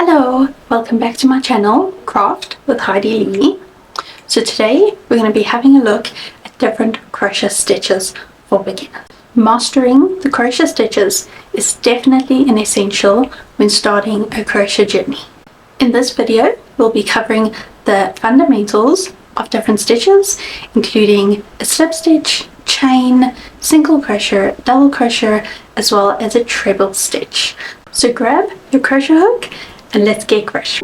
Hello, welcome back to my channel, Craft with Heidi-Leigh. So today we're going to be having a look at different crochet stitches for beginners. Mastering the crochet stitches is definitely an essential when starting a crochet journey. In this video, we'll be covering the fundamentals of different stitches, including a slip stitch, chain, single crochet, double crochet, as well as a treble stitch. So grab your crochet hook and let's get crochet.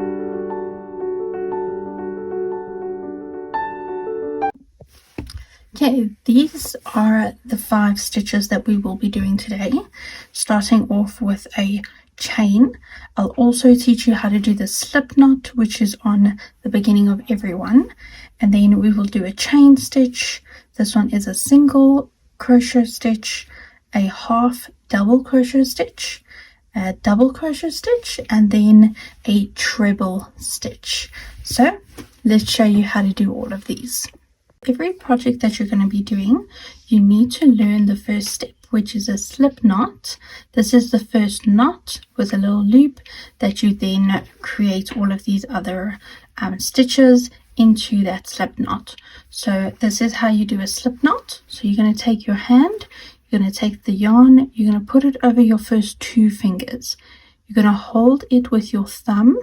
Okay, these are the 5 stitches that we will be doing today, starting off with a chain. I'll also teach you how to do the slip knot, which is on the beginning of every one, and then we will do a chain stitch. This one is a single crochet stitch, a half double crochet stitch, a double crochet stitch, and then a treble stitch. So let's show you how to do all of these. Every project that you're going to be doing, you need to learn the first step, which is a slip knot. This is the first knot with a little loop that you then create all of these other stitches into that slip knot. So this is how you do a slip knot. So you're going to take your hand, you're going to take the yarn, you're going to put it over your first 2 fingers. You're going to hold it with your thumb,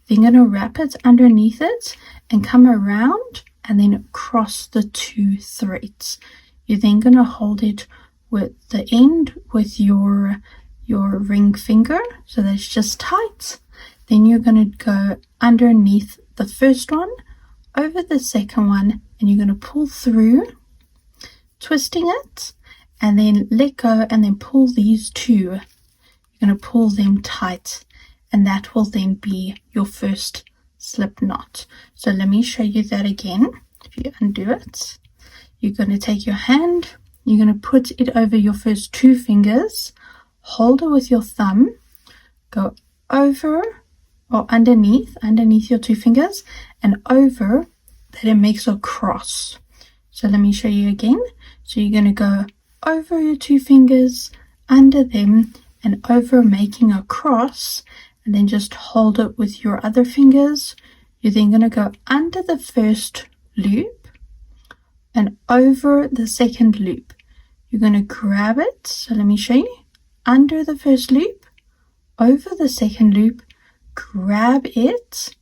then you're going to wrap it underneath it and come around and then cross the 2 threads. You're then going to hold it with the end with your ring finger so that it's just tight. Then you're going to go underneath the first one, over the second one, and you're going to pull through, twisting it, and then let go and then pull these 2. You're going to pull them tight, and that will then be your first slip knot. So let me show you that again. If you undo it, you're going to take your hand, you're going to put it over your first 2 fingers, hold it with your thumb, go over or underneath your 2 fingers and over, that it makes a cross. So let me show you again. So you're going to go over your 2 fingers, under them and over, making a cross, and then just hold it with your other fingers. You're then going to go under the first loop and over the second loop. You're going to grab it. So let me show you. Under the first loop, over the second loop, grab it,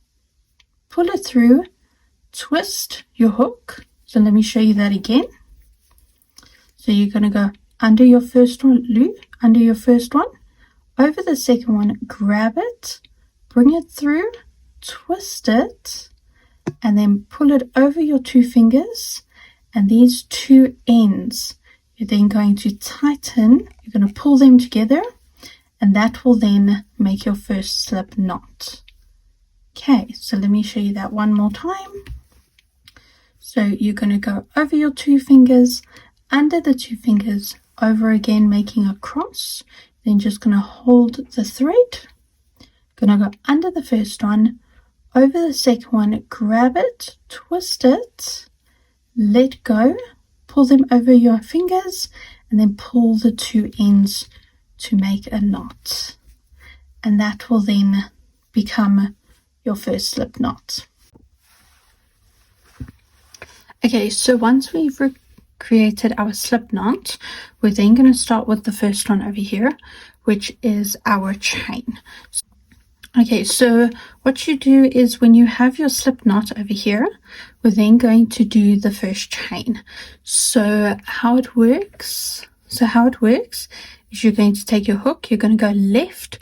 pull it through, twist your hook. So let me show you that again. So you're going to go under your first one loop, under your first one, over the second one, grab it, bring it through, twist it, and then pull it over your 2 fingers, and these 2 ends you're then going to tighten. You're going to pull them together, and that will then make your first slip knot. Okay, so let me show you that one more time. So you're going to go over your 2 fingers, under the 2 fingers, over again, making a cross. Then just going to hold the thread, going to go under the first one, over the second one, grab it, twist it, let go, pull them over your fingers, and then pull the 2 ends to make a knot. And that will then become your first slip knot. Okay, so once we've created our slip knot, we're then going to start with the first one over here, which is our chain. Okay, so what you do is when you have your slip knot over here, we're then going to do the first chain. So how it works is you're going to take your hook, you're going to go left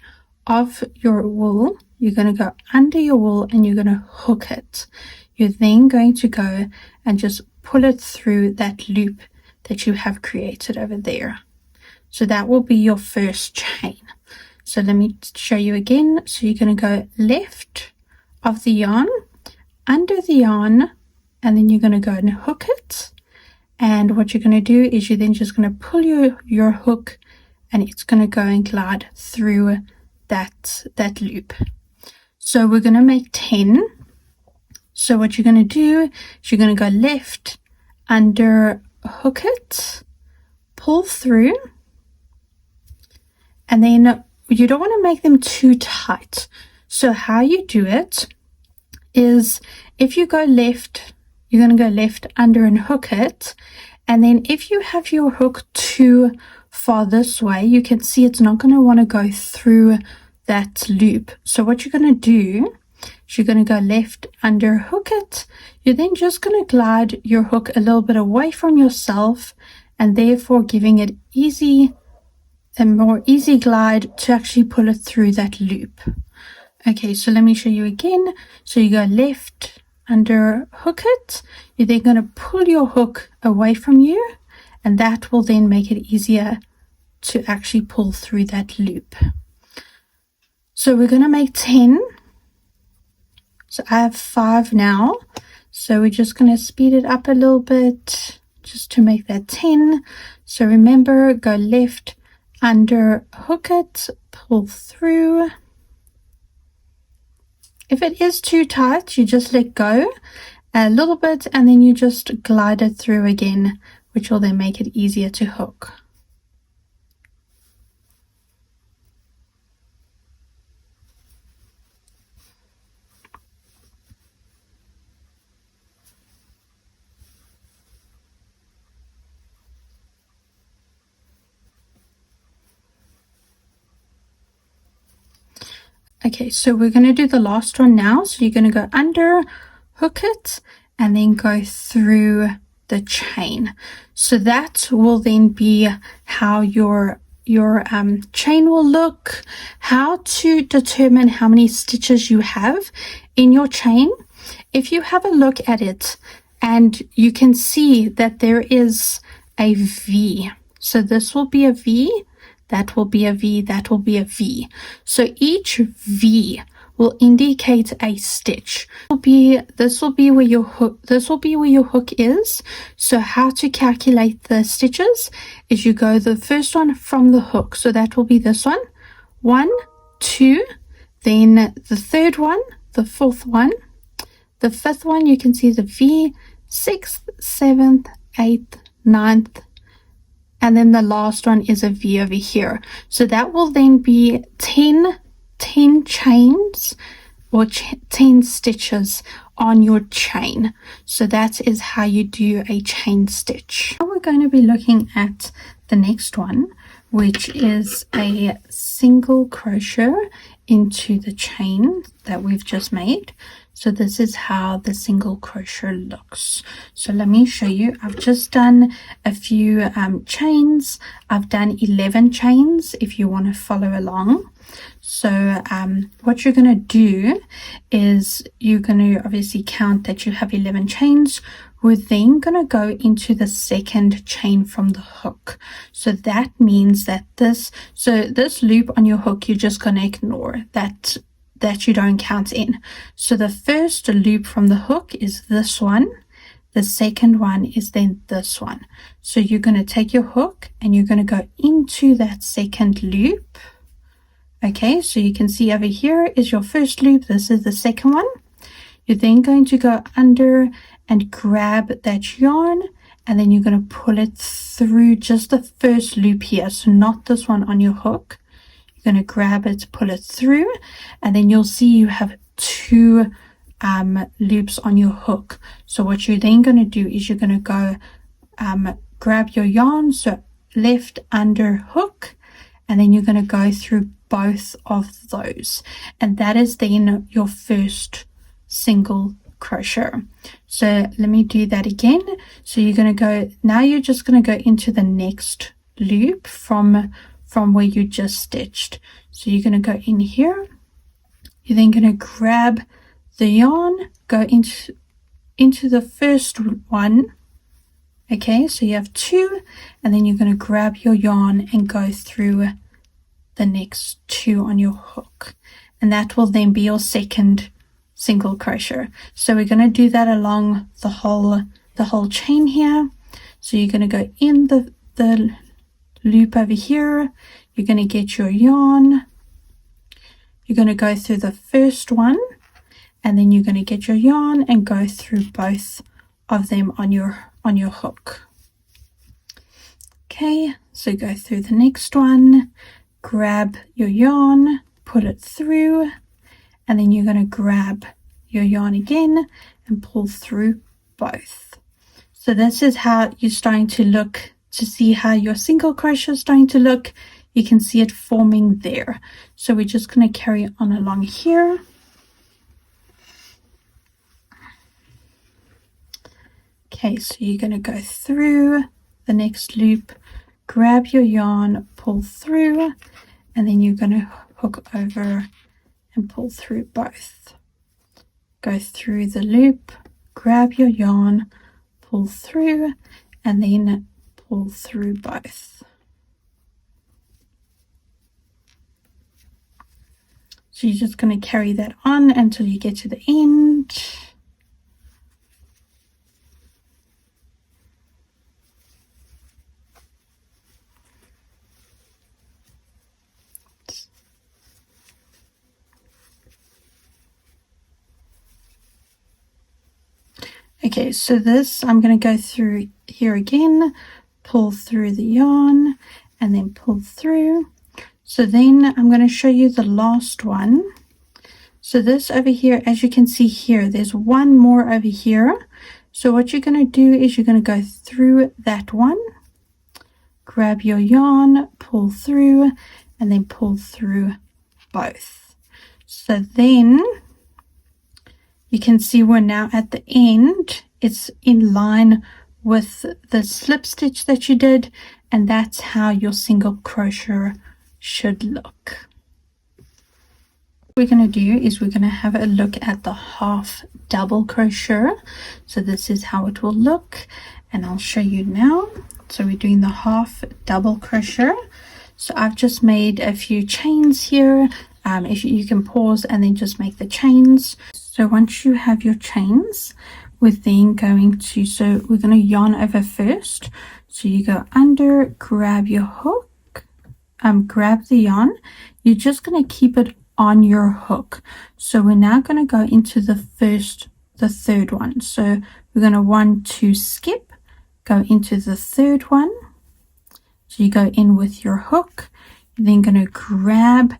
of your wool, you're going to go under your wool, and you're going to hook it. You're then going to go and just pull it through that loop that you have created over there. So that will be your first chain. So let me show you again. So you're going to go left of the yarn, under the yarn, and then you're going to go and hook it. And what you're going to do is you're then just going to pull your hook, and it's going to go and glide through that loop. So we're going to make 10. So what you're going to do is you're going to go left, under, hook it, pull through, and then you don't want to make them too tight. So how you do it is, if you go left, you're going to go left under and hook it, and then if you have your hook too far this way, you can see it's not going to want to go through that loop. So what you're going to do is you're going to go left under, hook it. You're then just going to glide your hook a little bit away from yourself, and therefore giving it a more easy glide to actually pull it through that loop. Okay, so let me show you again. So you go left under, hook it. You're then going to pull your hook away from you, and that will then make it easier to actually pull through that loop. So we're going to make 10. So I have 5 now. So we're just going to speed it up a little bit just to make that 10. So remember, go left under, hook it, pull through. If it is too tight, you just let go a little bit, and then you just glide it through again, which will then make it easier to hook. Okay, so we're going to do the last one now. So you're going to go under, hook it, and then go through the chain. So that will then be how your chain will look. How to determine how many stitches you have in your chain. If you have a look at it and you can see that there is a V. So this will be a V. That will be a V, that will be a V. So each V will indicate a stitch. This will be where your hook is. So how to calculate the stitches is you go the first one from the hook. So that will be this one. 1, 2, then the third one, the fourth one, the fifth one, you can see the V, 6th, 7th, 8th, 9th, and then the last one is a V over here. So that will then be 10 chains or 10 stitches on your chain. So that is how you do a chain stitch. Now we're going to be looking at the next one, which is a single crochet into the chain that we've just made. So this is how the single crochet looks. So let me show you. I've just done a few chains. I've done 11 chains if you want to follow along. So what you're going to do is you're going to obviously count that you have 11 chains. We're then going to go into the second chain from the hook. So that means that this loop on your hook, you're just going to ignore that you don't count in. So the first loop from the hook is this one. The second one is then this one. So you're going to take your hook and you're going to go into that second loop. Okay, so you can see over here is your first loop. This is the second one. You're then going to go under and grab that yarn, and then you're going to pull it through just the first loop here. So not this one on your hook. You're going to grab it, pull it through, and then you'll see you have 2 loops on your hook. So what you're then going to do is you're going to go grab your yarn, so left under hook, and then you're going to go through both of those, and that is then your first single crochet. So let me do that again. So you're going to go, now you're just going to go into the next loop from where you just stitched. So you're going to go in here. You're then going to grab the yarn, go into the first one. Okay, so you have 2, and then you're going to grab your yarn and go through the next 2 on your hook, and that will then be your second single crochet. So we're going to do that along the whole chain here. So you're going to go in the loop over here. You're going to get your yarn. You're going to go through the first one, and then you're going to get your yarn and go through both of them on your hook. Okay, so go through the next one, grab your yarn, pull it through, and then you're going to grab your yarn again and pull through both. So this is how you're starting to look, to see how your single crochet is starting to look. You can see it forming there. So we're just going to carry on along here. Okay, so you're going to go through the next loop, grab your yarn, pull through, and then you're going to hook over and pull through both. Go through the loop, grab your yarn, pull through, and then pull through both. So you're just going to carry that on until you get to the end. Okay, so this I'm going to go through here again, pull through the yarn, and then pull through. So then I'm going to show you the last one. So this over here, as you can see here, there's one more over here. So what you're going to do is you're going to go through that one, grab your yarn, pull through, and then pull through both. So then you can see we're now at the end. It's in line with the slip stitch that you did, and that's how your single crochet should look. What we're going to do is we're going to have a look at the half double crochet. So this is how it will look, and I'll show you now. So we're doing the half double crochet. So I've just made a few chains here. If you can pause and then just make the chains. So once you have your chains, we're then going to, so we're going to yarn over first. So you go under, grab your hook, grab the yarn. You're just going to keep it on your hook. So we're now going to go into the third one. So we're going to 1, 2 skip, go into the third one. So you go in with your hook. You're then going to grab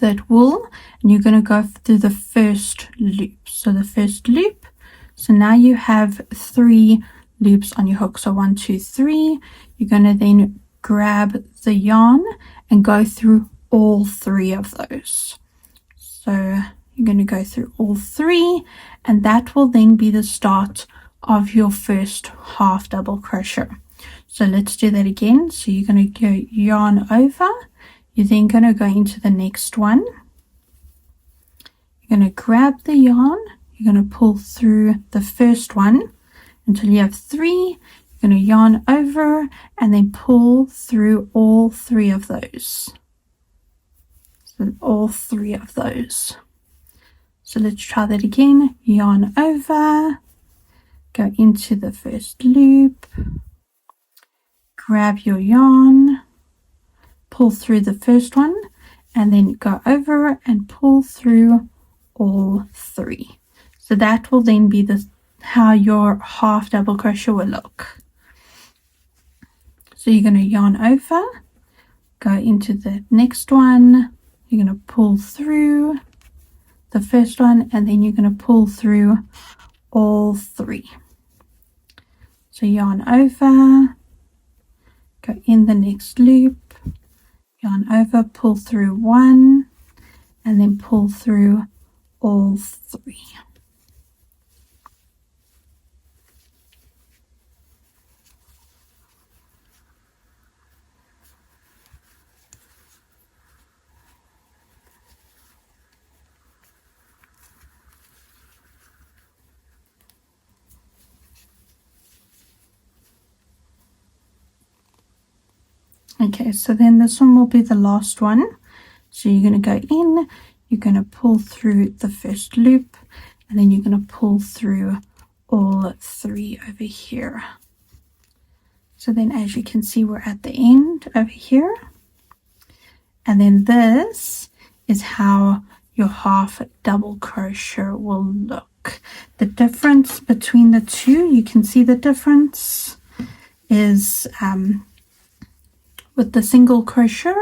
that wool, and you're going to go through the first loop. So the first loop. So now you have 3 loops on your hook. So 1, 2, 3. You're going to then grab the yarn and go through all 3 of those. So you're going to go through all 3, and that will then be the start of your first half double crochet. So let's do that again. So you're going to go yarn over. You're then going to go into the next one. You're going to grab the yarn. You're going to pull through the first one until you have 3. You're going to yarn over and then pull through all 3 of those. So all 3 of those. So let's try that again. Yarn over, go into the first loop, grab your yarn, pull through the first one, and then go over and pull through all 3. So that will then be how your half double crochet will look. So you're going to yarn over, go into the next one, you're going to pull through the first one, and then you're going to pull through all 3. So yarn over, go in the next loop, yarn over, pull through 1, and then pull through all 3. Okay, so then this one will be the last one. So you're going to go in, you're going to pull through the first loop, and then you're going to pull through all 3 over here. So then as you can see, we're at the end over here. And then this is how your half double crochet will look. The difference between the two, you can see the difference is with the single crochet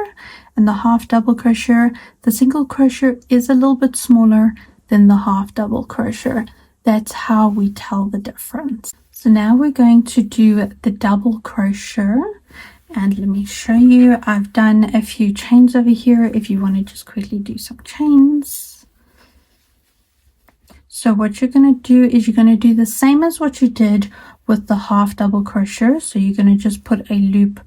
and the half double crochet. The single crochet is a little bit smaller than the half double crochet. That's how we tell the difference. So now we're going to do the double crochet, and let me show you. I've done a few chains over here if you want to just quickly do some chains. So what you're going to do is you're going to do the same as what you did with the half double crochet. So you're going to just put a loop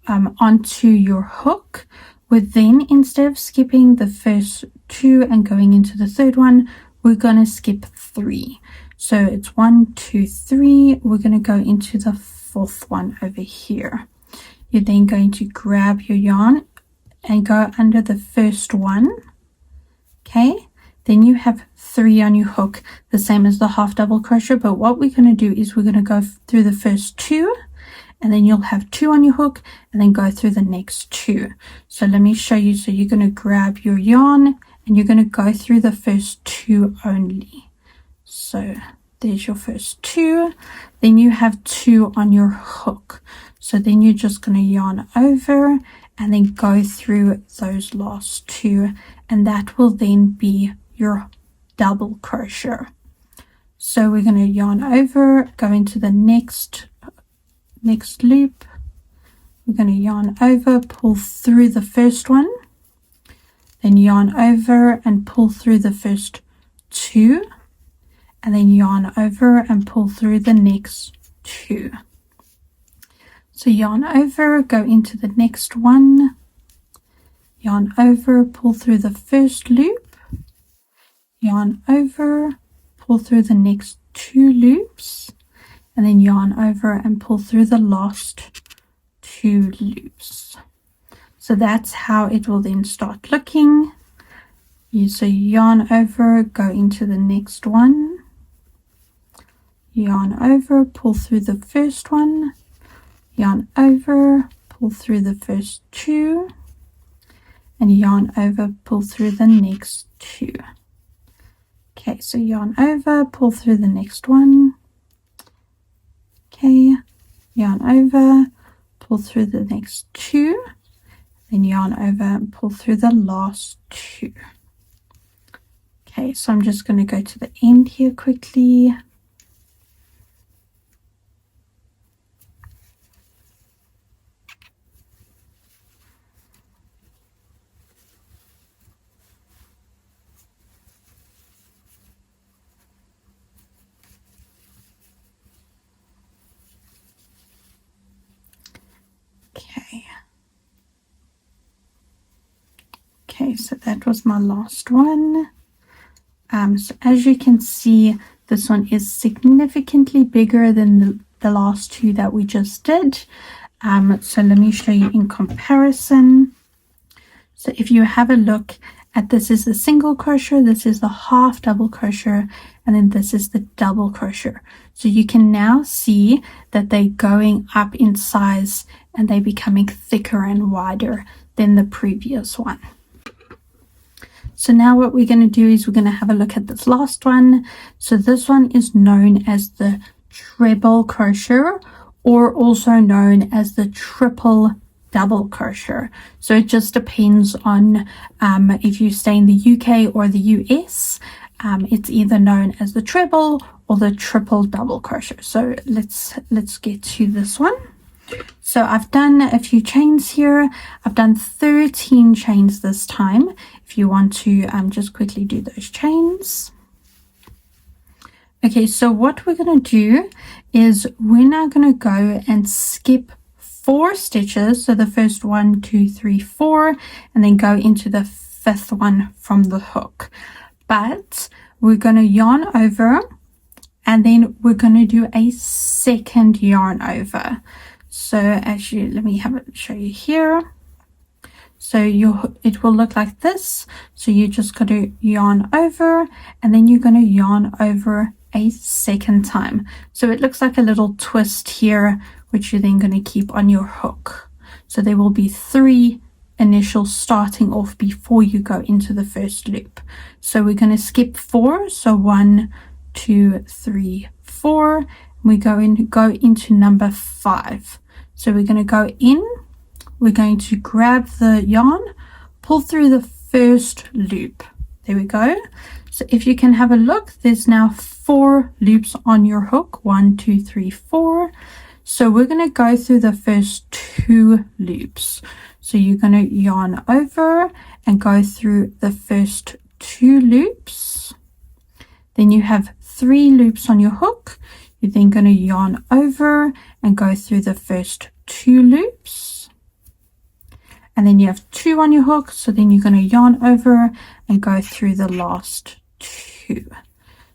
onto your hook. With then, instead of skipping the first two and going into the third one, we're going to skip 3. So it's 1, 2, 3. We're going to go into the fourth one over here. You're then going to grab your yarn and go under the first one. Okay, then you have 3 on your hook, the same as the half double crochet. But what we're going to do is we're going to go through the first 2, and then you'll have 2 on your hook, and then go through the next 2. So let me show you. So you're going to grab your yarn and you're going to go through the first 2 only. So there's your first 2. Then you have 2 on your hook. So then you're just going to yarn over and then go through those last 2, and that will then be your double crochet. So we're going to yarn over, go into the next loop. We're going to yarn over, pull through the first one, then yarn over and pull through the first 2, and then yarn over and pull through the next 2. So yarn over, go into the next one, yarn over, pull through the first loop, yarn over, pull through the next 2 loops, and then yarn over and pull through the last 2 loops. So that's how it will then start looking. So yarn over, go into the next one, yarn over, pull through the first one, yarn over, pull through the first 2, and yarn over, pull through the next 2. Okay, so yarn over, pull through the next one. Okay, yarn over, pull through the next 2, then yarn over and pull through the last 2. Okay, so I'm just going to go to the end here quickly. Okay, so that was my last one. So as you can see, this one is significantly bigger than the last 2 that we just did. So let me show you in comparison. So if you have a look at this, is the single crochet, this is the half double crochet, and then this is the double crochet. So you can now see that they're going up in size and they're becoming thicker and wider than the previous one. So now what we're going to do is we're going to have a look at this last one. So this one is known as the treble crochet, or also known as the triple double crochet. So it just depends on if you stay in the UK or the US. It's either known as the treble or the triple double crochet. So let's get to this one. So I've done a few chains here. I've done 13 chains this time. If you want to just quickly do those chains. Okay, so what we're going to do is we're now going to go and skip 4 stitches. So the first 1, 2, 3, 4, and then go into the 5th one from the hook. But we're going to yarn over, and then we're going to do a second yarn over. So actually, let me show you here. So it will look like this. So you just got to yarn over, and then you're going to yarn over a second time. So it looks like a little twist here, which you're then going to keep on your hook. So there will be 3 initial starting off before you go into the first loop. So we're going to skip 4. So 1, 2, 3, 4. We're going to go into number 5. So we're going to go in we're going to grab the yarn, pull through the first loop. There we go. So if you can have a look, there's now 4 loops on your hook. 1, 2, 3, 4. So we're going to go through the first 2 loops. So you're going to yarn over and go through the first 2 loops. Then you have 3 loops on your hook. You're then going to yarn over and go through the first 2 loops. And then you have 2 on your hook, so then you're going to yarn over and go through the last 2.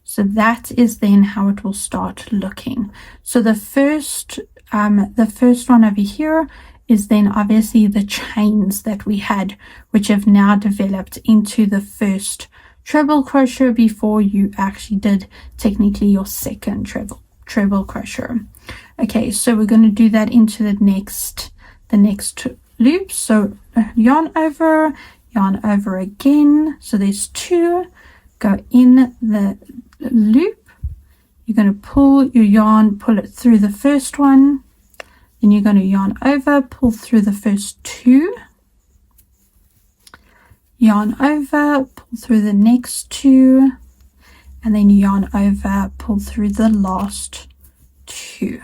So that is then how it will start looking. So the first one over here is then obviously the chains that we had, which have now developed into the first treble crochet before you actually did technically your second treble crochet. Okay, so we're going to do that into the next loop. So yarn over again. So there's 2. Go in the loop. You're going to pull your yarn, pull it through the first one. Then you're going to yarn over, pull through the first 2. Yarn over, pull through the next 2. And then yarn over, pull through the last 2.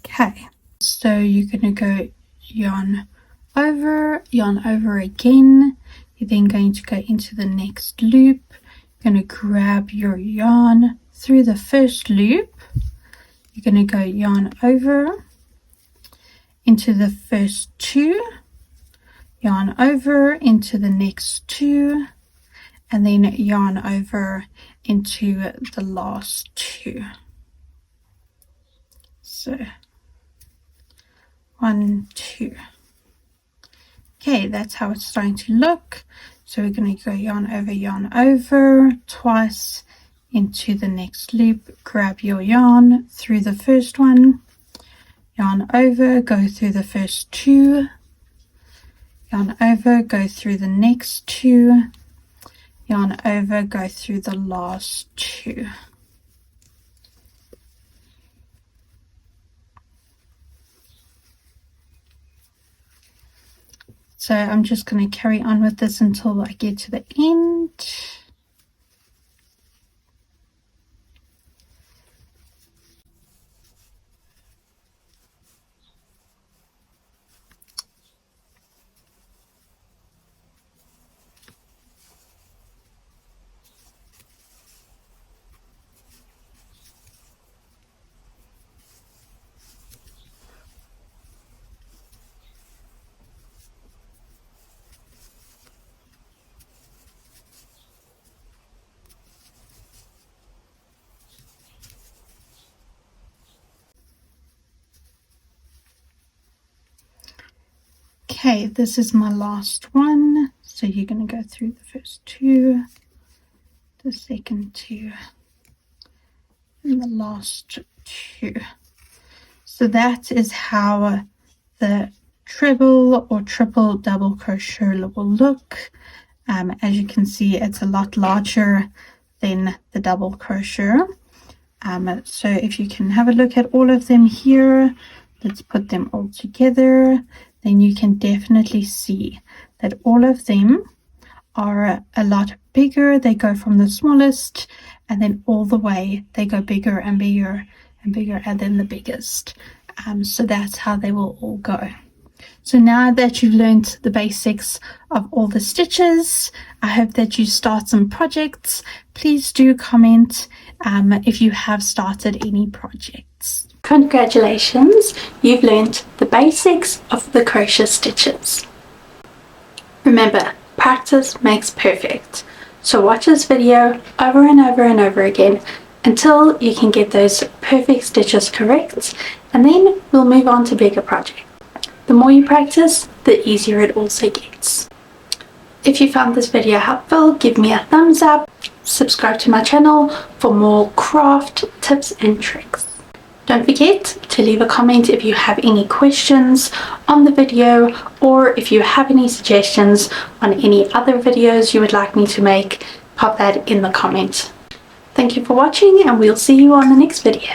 Okay, so you're going to go yarn over again. You're then going to go into the next loop. You're going to grab your yarn through the first loop. You're going to go yarn over into the first 2, yarn over into the next 2, and then yarn over into the last 2. So 1, 2. Okay, that's how it's starting to look. So we're going to go yarn over twice into the next loop. Grab your yarn through the first one, yarn over, go through the first 2, yarn over, go through the next 2, yarn over, go through the last 2. So I'm just going to carry on with this until I get to the end. Okay, this is my last one. So you're going to go through the first 2, the second 2, and the last 2. So that is how the treble or triple double crochet will look. As you can see, it's a lot larger than the double crochet. So if you can have a look at all of them here, let's put them all together. Then you can definitely see that all of them are a lot bigger. They go from the smallest and then all the way they go bigger and bigger and bigger and then the biggest. So that's how they will all go. So now that you've learned the basics of all the stitches, I hope that you start some projects. Please do comment if you have started any projects. Congratulations, you've learned the basics of the crochet stitches. Remember, practice makes perfect. So watch this video over and over and over again until you can get those perfect stitches correct, and then we'll move on to bigger projects. The more you practice, the easier it also gets. If you found this video helpful, give me a thumbs up, subscribe to my channel for more craft tips and tricks. Don't forget to leave a comment if you have any questions on the video, or if you have any suggestions on any other videos you would like me to make, pop that in the comment. Thank you for watching, and we'll see you on the next video.